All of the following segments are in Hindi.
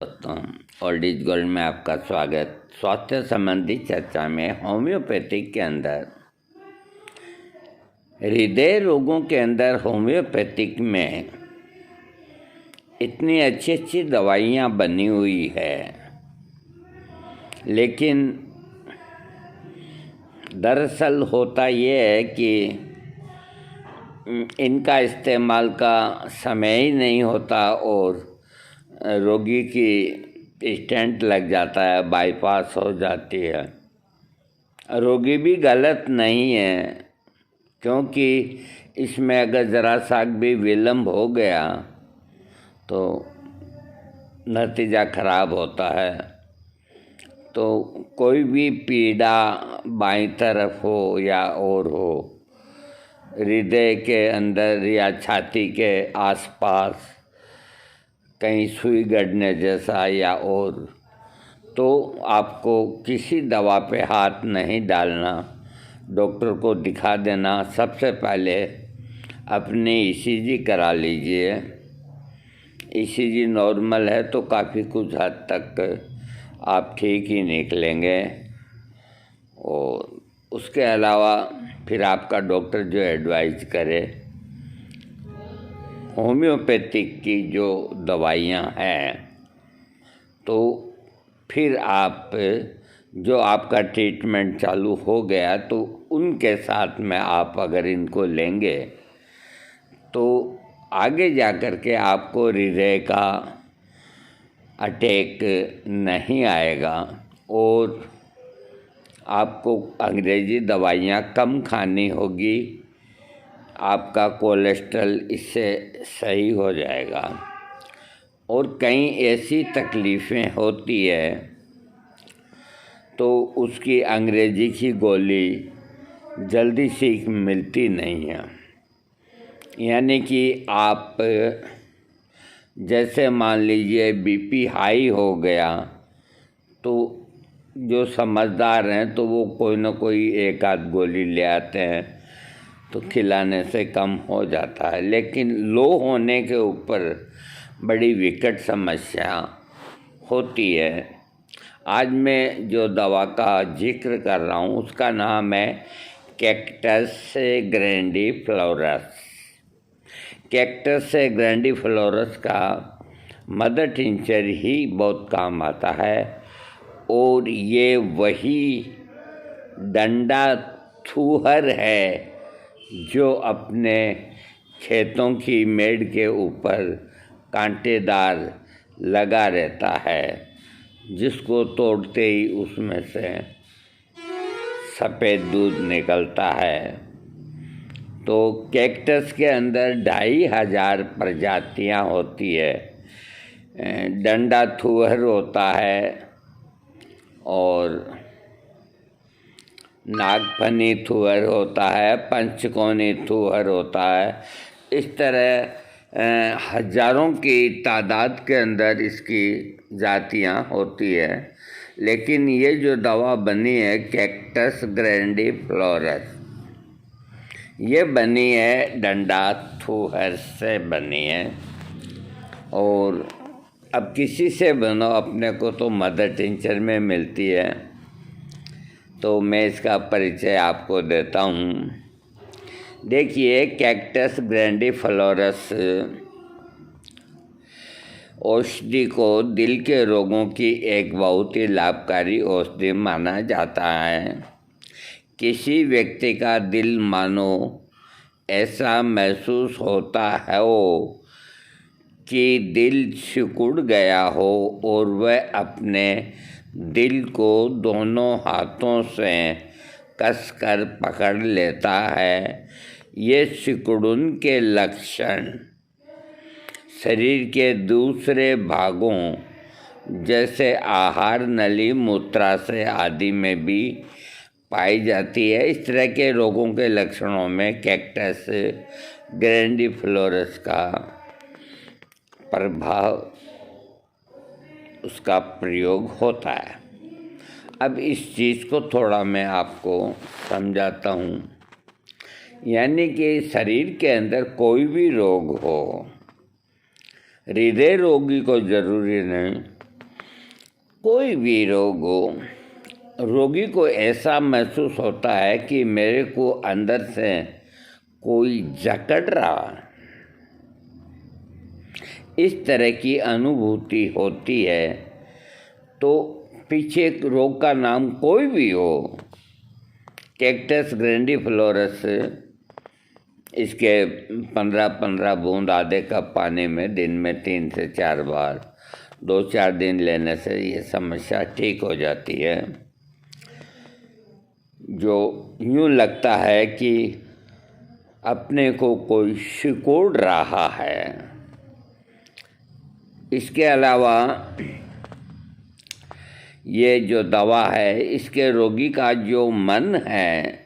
दोस्तों, ओल्ड इज गोल्ड में आपका स्वागत। स्वास्थ्य संबंधी चर्चा में होम्योपैथिक के अंदर हृदय रोगों के अंदर होम्योपैथिक में इतनी अच्छी अच्छी दवाइयाँ बनी हुई है, लेकिन दरअसल होता ये है कि इनका इस्तेमाल का समय ही नहीं होता और रोगी की स्टेंट लग जाता है, बाईपास हो जाती है। रोगी भी गलत नहीं है, क्योंकि इसमें अगर ज़रा सा भी विलम्ब हो गया तो नतीजा खराब होता है। तो कोई भी पीड़ा बाईं तरफ हो या और हो, हृदय के अंदर या छाती के आसपास कहीं सुई गड़ने जैसा या और, तो आपको किसी दवा पे हाथ नहीं डालना, डॉक्टर को दिखा देना। सबसे पहले अपनी ईसीजी करा लीजिए। ईसीजी नॉर्मल है तो काफ़ी कुछ हद तक आप ठीक ही निकलेंगे। और उसके अलावा फिर आपका डॉक्टर जो एडवाइस करे, होम्योपैथिक की जो दवाइयाँ हैं, तो फिर आप जो आपका ट्रीटमेंट चालू हो गया तो उनके साथ में आप अगर इनको लेंगे तो आगे जा कर के आपको हृदय का अटैक नहीं आएगा और आपको अंग्रेज़ी दवाइयाँ कम खानी होगी। आपका कोलेस्ट्रॉल इससे सही हो जाएगा। और कई ऐसी तकलीफ़ें होती है तो उसकी अंग्रेज़ी की गोली जल्दी से मिलती नहीं है। यानी कि आप जैसे मान लीजिए बीपी हाई हो गया तो जो समझदार हैं तो वो कोई ना कोई एक आध गोली ले आते हैं, तो खिलाने से कम हो जाता है। लेकिन लो होने के ऊपर बड़ी विकट समस्या होती है। आज मैं जो दवा का जिक्र कर रहा हूँ उसका नाम है कैक्टस ग्रैंडिफ्लोरस। कैक्टस ग्रैंडिफ्लोरस का मदर टिंचर ही बहुत काम आता है और ये वही डंडा थूहर है जो अपने खेतों की मेड़ के ऊपर कांटेदार लगा रहता है, जिसको तोड़ते ही उसमें से सफ़ेद दूध निकलता है। तो कैक्टस के अंदर 2500 प्रजातियां होती है। डंडा थूहर होता है और नागफनी थूहर होता है, पंचकोनी थूहर होता है। इस तरह हजारों की तादाद के अंदर इसकी जातियां होती है। लेकिन ये जो दवा बनी है कैक्टस ग्रैंडिफ्लोरस, ये बनी है डंडा थूहर से बनी है। और अब किसी से बनो, अपने को तो मदर टिंचर में मिलती है, तो मैं इसका परिचय आपको देता हूँ। देखिए, कैक्टस ग्रैंडिफ्लोरस औषधि को दिल के रोगों की एक बहुत ही लाभकारी औषधि माना जाता है। किसी व्यक्ति का दिल मानो ऐसा महसूस होता है कि दिल सिकुड़ गया हो और वह अपने दिल को दोनों हाथों से कसकर पकड़ लेता है। ये सिकुड़न के लक्षण शरीर के दूसरे भागों जैसे आहार नली, मूत्राशय आदि में भी पाई जाती है। इस तरह के रोगों के लक्षणों में कैक्टस ग्रैंडिफ्लोरस का प्रभाव, उसका प्रयोग होता है। अब इस चीज़ को थोड़ा मैं आपको समझाता हूँ। यानी कि शरीर के अंदर कोई भी रोग हो, हृदय रोगी को ज़रूरी नहीं, कोई भी रोग हो, रोगी को ऐसा महसूस होता है कि मेरे को अंदर से कोई जकड़ रहा, इस तरह की अनुभूति होती है। तो पीछे रोग का नाम कोई भी हो, कैक्टस ग्रैंडिफ्लोरस, इसके 15-15 बूंद आधे कप पानी में दिन में 3 से 4 बार 2-4 दिन लेने से ये समस्या ठीक हो जाती है। जो यूँ लगता है कि अपने को कोई सिकोड़ रहा है। इसके अलावा ये जो दवा है, इसके रोगी का जो मन है,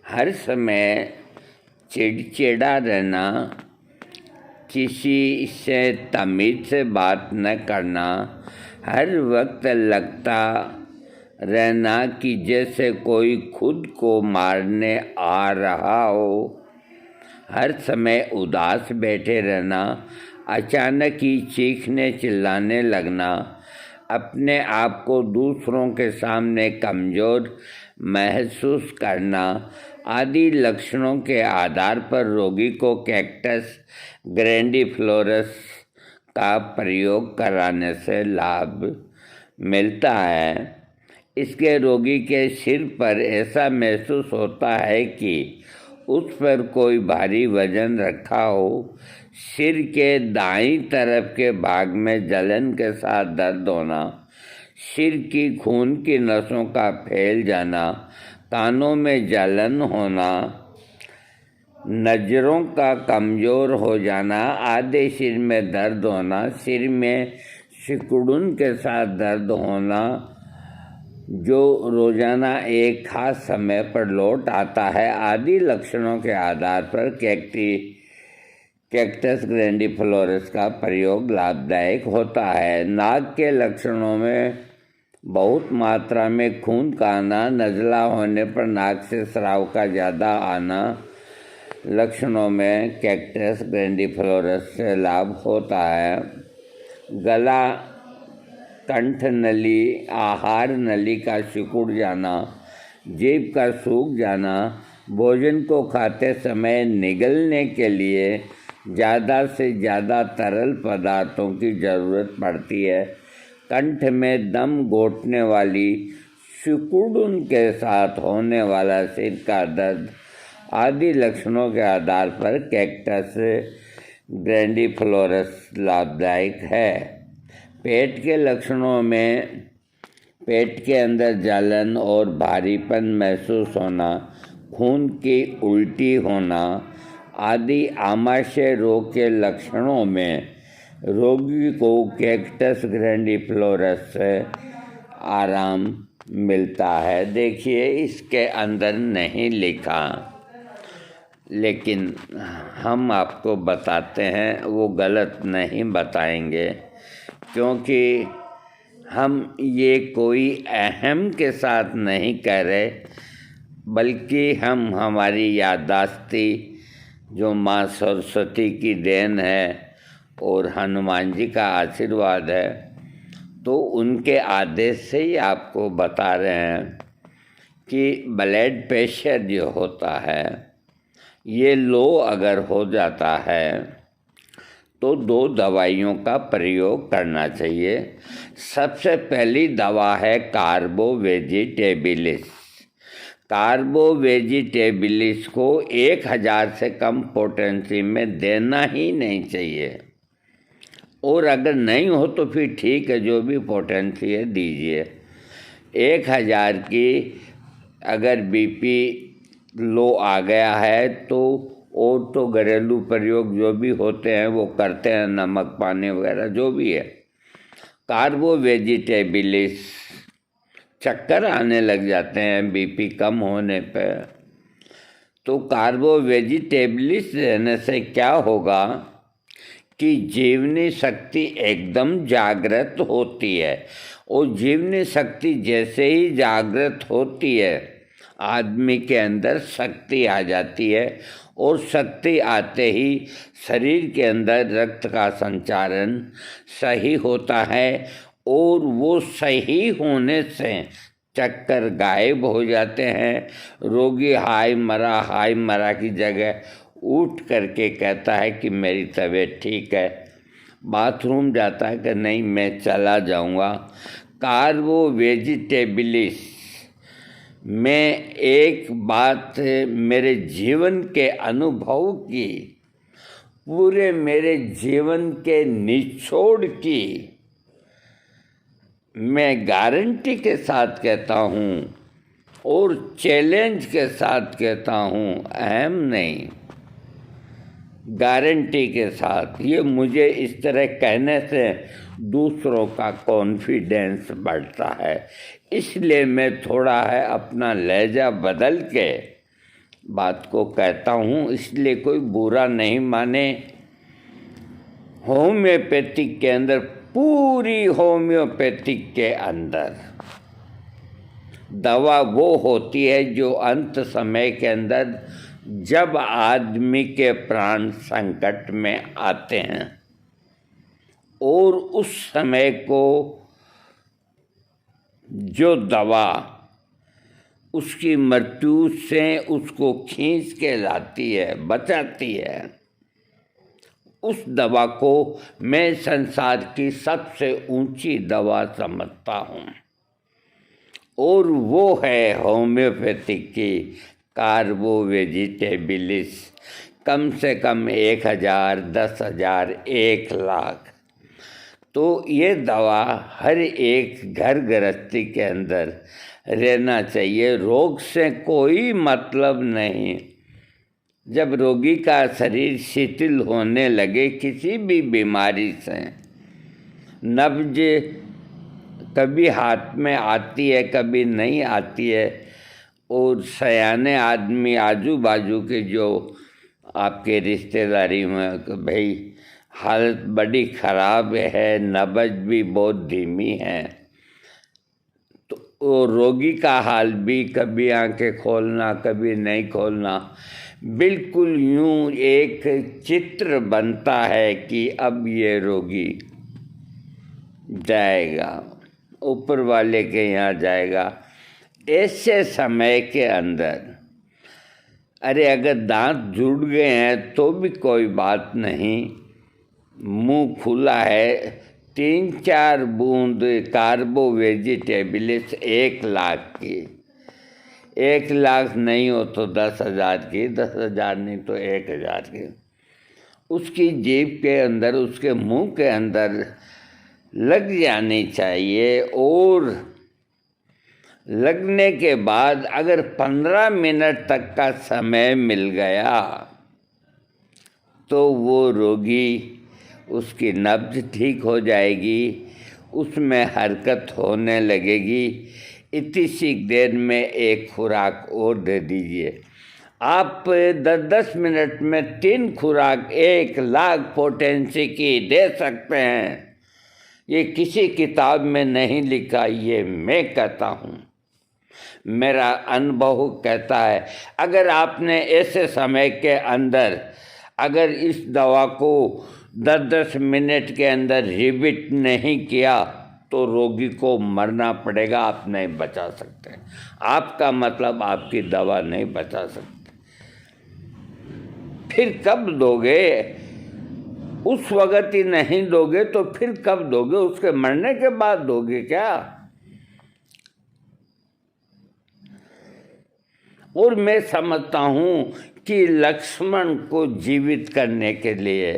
हर समय चिड़चिड़ा रहना, किसी से तमीज़ से बात न करना, हर वक्त लगता रहना कि जैसे कोई खुद को मारने आ रहा हो, हर समय उदास बैठे रहना, अचानक ही चीखने चिल्लाने लगना, अपने आप को दूसरों के सामने कमज़ोर महसूस करना आदि लक्षणों के आधार पर रोगी को कैक्टस ग्रैंडिफ्लोरस का प्रयोग कराने से लाभ मिलता है। इसके रोगी के सिर पर ऐसा महसूस होता है कि उस पर कोई भारी वजन रखा हो, सिर के दाईं तरफ के भाग में जलन के साथ दर्द होना, सिर की खून की नसों का फैल जाना, कानों में जलन होना, नज़रों का कमज़ोर हो जाना, आधे सिर में दर्द होना, सिर में सिकुड़न के साथ दर्द होना जो रोज़ाना एक खास समय पर लौट आता है, आदि लक्षणों के आधार पर कैक्टस ग्रैंडिफ्लोरस का प्रयोग लाभदायक होता है। नाक के लक्षणों में बहुत मात्रा में खून का आना, नज़ला होने पर नाक से स्राव का ज़्यादा आना, लक्षणों में कैक्टस ग्रैंडिफ्लोरस से लाभ होता है। गला, कंठ नली, आहार नली का सिकुड़ जाना, जीभ का सूख जाना, भोजन को खाते समय निगलने के लिए ज़्यादा से ज़्यादा तरल पदार्थों की ज़रूरत पड़ती है, कंठ में दम घोटने वाली सिकुड़न के साथ होने वाला सिर का दर्द आदि लक्षणों के आधार पर कैक्टस ग्रैंडिफ्लोरस लाभदायक है। पेट के लक्षणों में पेट के अंदर जलन और भारीपन महसूस होना, खून की उल्टी होना आदि आमाशय रोग के लक्षणों में रोगी को कैक्टस ग्रैंडिफ्लोरस से आराम मिलता है। देखिए, इसके अंदर नहीं लिखा, लेकिन हम आपको बताते हैं, वो गलत नहीं बताएंगे, क्योंकि हम ये कोई अहम के साथ नहीं कह रहे, बल्कि हम हमारी याददाश्ती जो माँ सरस्वती की देन है और हनुमान जी का आशीर्वाद है, तो उनके आदेश से ही आपको बता रहे हैं कि ब्लड प्रेशर जो होता है, ये लो अगर हो जाता है तो 2 दवाइयों का प्रयोग करना चाहिए। सबसे पहली दवा है कार्बोवेजिटेबिलिस। कार्बोवेजिटेबिलिस को 1000 से कम पोटेंसी में देना ही नहीं चाहिए, और अगर नहीं हो तो फिर ठीक है, जो भी पोटेंसी है दीजिए। 1000 की अगर बीपी लो आ गया है तो और तो घरेलू प्रयोग जो भी होते हैं वो करते हैं, नमक पानी वगैरह जो भी है। कार्बोवेजिटेबिलिस, चक्कर आने लग जाते हैं बीपी कम होने पे, तो कार्बोवेजिटेबिलिस रहने से क्या होगा कि जीवनी शक्ति एकदम जागृत होती है, और जीवनी शक्ति जैसे ही जागृत होती है आदमी के अंदर शक्ति आ जाती है, और शक्ति आते ही शरीर के अंदर रक्त का संचारण सही होता है और वो सही होने से चक्कर गायब हो जाते हैं। रोगी हाय मरा की जगह उठ करके कहता है कि मेरी तबीयत ठीक है, बाथरूम जाता है कि नहीं मैं चला जाऊंगा। कार्बो वेजिटेबलिस में एक बात मेरे जीवन के अनुभव की, पूरे मेरे जीवन के निचोड़ की मैं गारंटी के साथ कहता हूँ और चैलेंज के साथ कहता हूँ, अहम नहीं, गारंटी के साथ। ये मुझे इस तरह कहने से दूसरों का कॉन्फिडेंस बढ़ता है, इसलिए मैं थोड़ा है अपना लहजा बदल के बात को कहता हूँ, इसलिए कोई बुरा नहीं माने। होम्योपैथिक के अंदर, पूरी होम्योपैथिक के अंदर दवा वो होती है जो अंत समय के अंदर जब आदमी के प्राण संकट में आते हैं और उस समय को जो दवा उसकी मृत्यु से उसको खींच के लाती है, बचाती है, उस दवा को मैं संसार की सबसे ऊंची दवा समझता हूँ और वो है होम्योपैथिक की कार्बो वेजिटेबलिस। कम से कम 1000, 10,000, 1,00,000। तो ये दवा हर एक घर गृहस्थी के अंदर रहना चाहिए। रोग से कोई मतलब नहीं। जब रोगी का शरीर शिथिल होने लगे किसी भी बीमारी से, नब्ज कभी हाथ में आती है कभी नहीं आती है, और सयाने आदमी आजू बाजू के जो आपके रिश्तेदारी में कि भाई हालत बड़ी ख़राब है, नब्ज भी बहुत धीमी है, तो रोगी का हाल भी कभी आंखें खोलना कभी नहीं खोलना, बिल्कुल यूं एक चित्र बनता है कि अब ये रोगी जाएगा, ऊपर वाले के यहाँ जाएगा। ऐसे समय के अंदर अरे अगर दांत जुड़ गए हैं तो भी कोई बात नहीं, मुंह खुला है, 3-4 बूंद कार्बो वेजिटेबलिस 1,00,000 की, 1,00,000 नहीं हो तो 10,000 की, 10,000 नहीं तो 1,000 की, उसकी जेब के अंदर, उसके मुंह के अंदर लग जानी चाहिए। और लगने के बाद अगर 15 मिनट तक का समय मिल गया तो वो रोगी, उसकी नब्ज ठीक हो जाएगी, उसमें हरकत होने लगेगी। इतनी सी देर में एक खुराक और दे दीजिए। आप 10-10 मिनट में 3 खुराक 1,00,000 पोटेंसी की दे सकते हैं। ये किसी किताब में नहीं लिखा, ये मैं कहता हूँ, मेरा अनुभव कहता है। अगर आपने ऐसे समय के अंदर अगर इस दवा को 10-10 मिनट के अंदर रिपीट नहीं किया तो रोगी को मरना पड़ेगा, आप नहीं बचा सकते। आपका मतलब आपकी दवा नहीं बचा सकते। फिर कब दोगे? उस वक़्त ही नहीं दोगे तो फिर कब दोगे? उसके मरने के बाद दोगे क्या? और मैं समझता हूँ कि लक्ष्मण को जीवित करने के लिए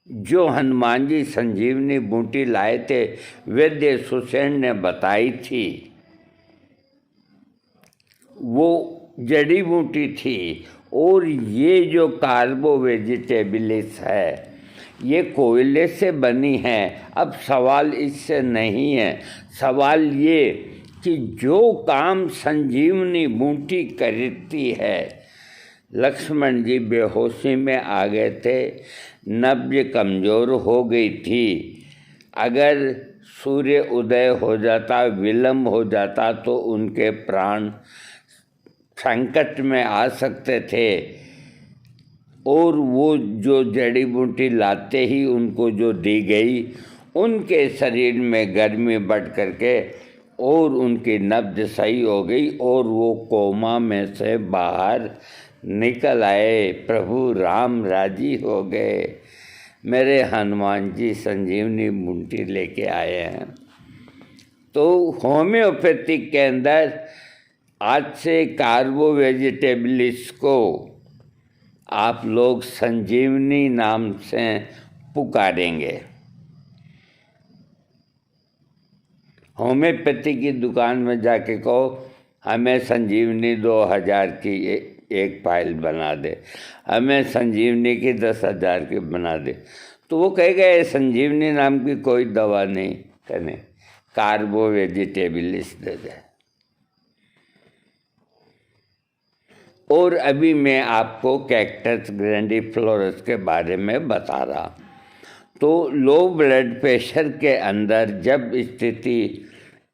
जो हनुमान जी संजीवनी बूटी लाए थे, वैद्य सुसेन ने बताई थी, वो जड़ी बूटी थी। और ये जो कार्बो वेजिटेबलिस है ये कोयले से बनी है। अब सवाल इससे नहीं है, सवाल ये कि जो काम संजीवनी बूटी करती है, लक्ष्मण जी बेहोशी में आ गए थे, नब्ज कमज़ोर हो गई थी। अगर सूर्य उदय हो जाता, विलम्ब हो जाता तो उनके प्राण संकट में आ सकते थे। और वो जो जड़ी बूटी लाते ही उनको जो दी गई उनके शरीर में गर्मी बढ़ करके और उनकी नब्ज सही हो गई और वो कोमा में से बाहर निकल आए। प्रभु राम राजी हो गए। मेरे हनुमान जी संजीवनी बूटी लेके आए हैं। तो होम्योपैथिक के अंदर आज से कार्बो वेजिटेबलिस्ट को आप लोग संजीवनी नाम से पुकारेंगे। होम्योपैथी की दुकान में जाके कहो हमें संजीवनी 2000 की एक फाइल बना दे, हमें संजीवनी की 10,000 की बना दे, तो वो कहेगा ये संजीवनी नाम की कोई दवा नहीं, कहने कार्बो वेजिटेबलिस्ट दे दे। और अभी मैं आपको कैक्टस ग्रैंडिफ्लोरस के बारे में बता रहा। तो लो ब्लड प्रेशर के अंदर जब स्थिति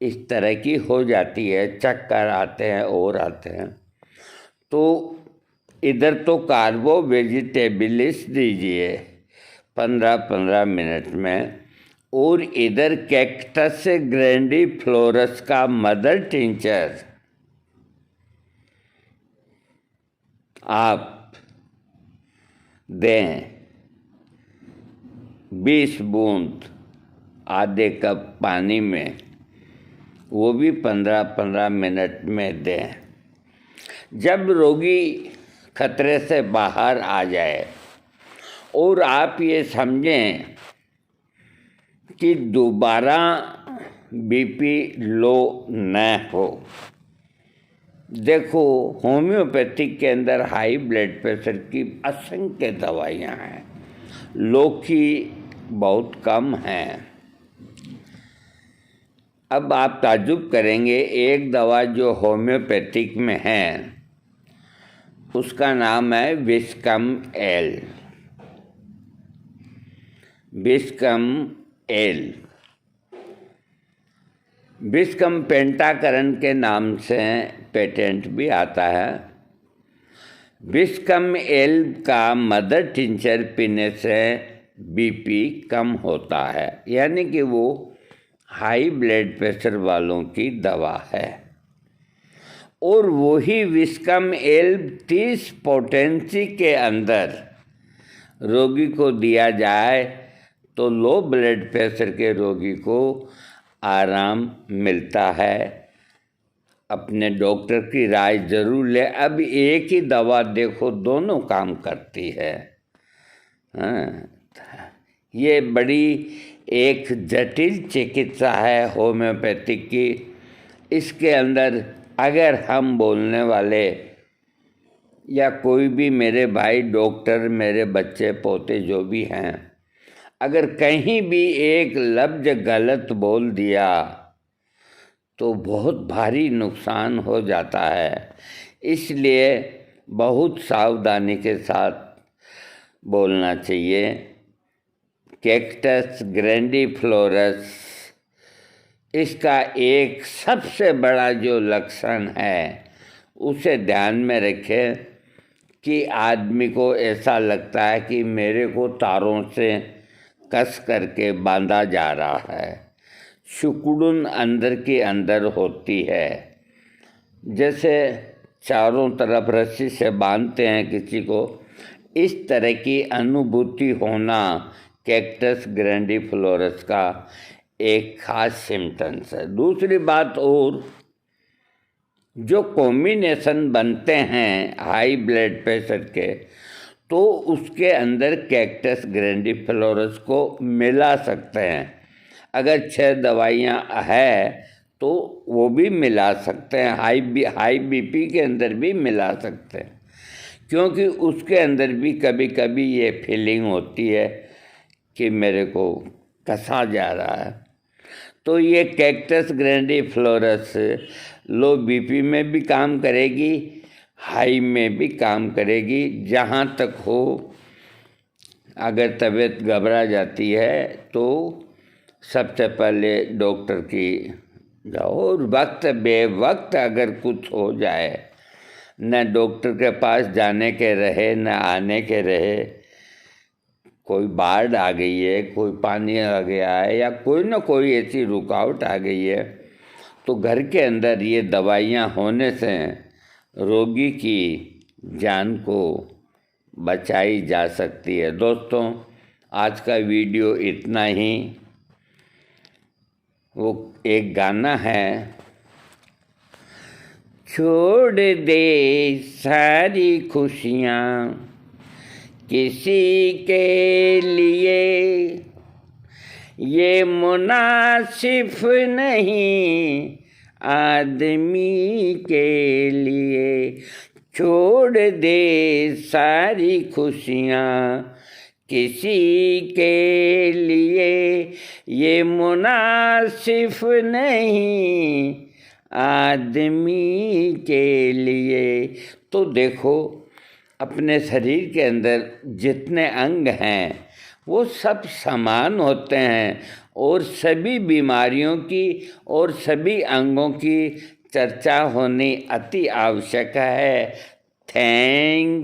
इस तरह की हो जाती है, चक्कर आते हैं और आते हैं, तो इधर तो कार्बो वेजिटेबलिस्ट दीजिए 15-15 मिनट में, और इधर कैक्टस ग्रैंडिफ्लोरस का मदर टिंचर आप दें 20 बूंद आधे कप पानी में, वो भी 15-15 मिनट में दें। जब रोगी खतरे से बाहर आ जाए और आप ये समझें कि दोबारा बीपी लो न हो। देखो होम्योपैथिक के अंदर हाई ब्लड प्रेशर की असंख्य दवाइयाँ हैं, लो की बहुत कम हैं। अब आप ताज्जुब करेंगे, एक दवा जो होम्योपैथिक में है उसका नाम है viscum L. Viscum L viscum पेंटाकरण के नाम से पेटेंट भी आता है। विस्कम एल का मदर टिंचर पीने से बीपी कम होता है, यानी कि वो हाई ब्लड प्रेशर वालों की दवा है। और वही विस्कम एल 30 पोटेंसी के अंदर रोगी को दिया जाए तो लो ब्लड प्रेशर के रोगी को आराम मिलता है। अपने डॉक्टर की राय जरूर ले। अब एक ही दवा देखो दोनों काम करती है। ये बड़ी एक जटिल चिकित्सा है होम्योपैथिक की। इसके अंदर अगर हम बोलने वाले या कोई भी मेरे भाई डॉक्टर, मेरे बच्चे पोते जो भी हैं, अगर कहीं भी एक लफ्ज गलत बोल दिया तो बहुत भारी नुकसान हो जाता है। इसलिए बहुत सावधानी के साथ बोलना चाहिए। कैक्टस ग्रैंडिफ्लोरस, इसका एक सबसे बड़ा जो लक्षण है उसे ध्यान में रखें कि आदमी को ऐसा लगता है कि मेरे को तारों से कस करके बांधा जा रहा है। सुकुड़न अंदर के अंदर होती है, जैसे चारों तरफ रस्सी से बांधते हैं किसी को, इस तरह की अनुभूति होना कैक्टस ग्रैंडिफ्लोरस का एक खास सिम्टम्स है। दूसरी बात, और जो कॉम्बिनेशन बनते हैं हाई ब्लड प्रेशर के, तो उसके अंदर कैक्टस ग्रैंडिफ्लोरस को मिला सकते हैं। अगर 6 दवाइयाँ है तो वो भी मिला सकते हैं। हाई बीपी के अंदर भी मिला सकते हैं, क्योंकि उसके अंदर भी कभी कभी ये फीलिंग होती है कि मेरे को कसा जा रहा है। तो ये कैक्टस ग्रैंडिफ्लोरस लो बीपी में भी काम करेगी, हाई में भी काम करेगी। जहाँ तक हो, अगर तबीयत घबरा जाती है तो सबसे पहले डॉक्टर की जाओ। और वक्त बेवक्त अगर कुछ हो जाए, न डॉक्टर के पास जाने के रहे न आने के रहे, कोई बाढ़ आ गई है, कोई पानी आ गया है, या कोई ना कोई ऐसी रुकावट आ गई है, तो घर के अंदर ये दवाइयाँ होने से रोगी की जान को बचाई जा सकती है। दोस्तों, आज का वीडियो इतना ही। वो एक गाना है, छोड़ दे सारी खुशियाँ किसी के लिए, ये मुनासिब नहीं आदमी के लिए। छोड़ दे सारी खुशियाँ किसी के लिए, ये मुनासिब नहीं आदमी के लिए। तो देखो, अपने शरीर के अंदर जितने अंग हैं वो सब समान होते हैं, और सभी बीमारियों की और सभी अंगों की चर्चा होनी अति आवश्यक है। थैंक्स।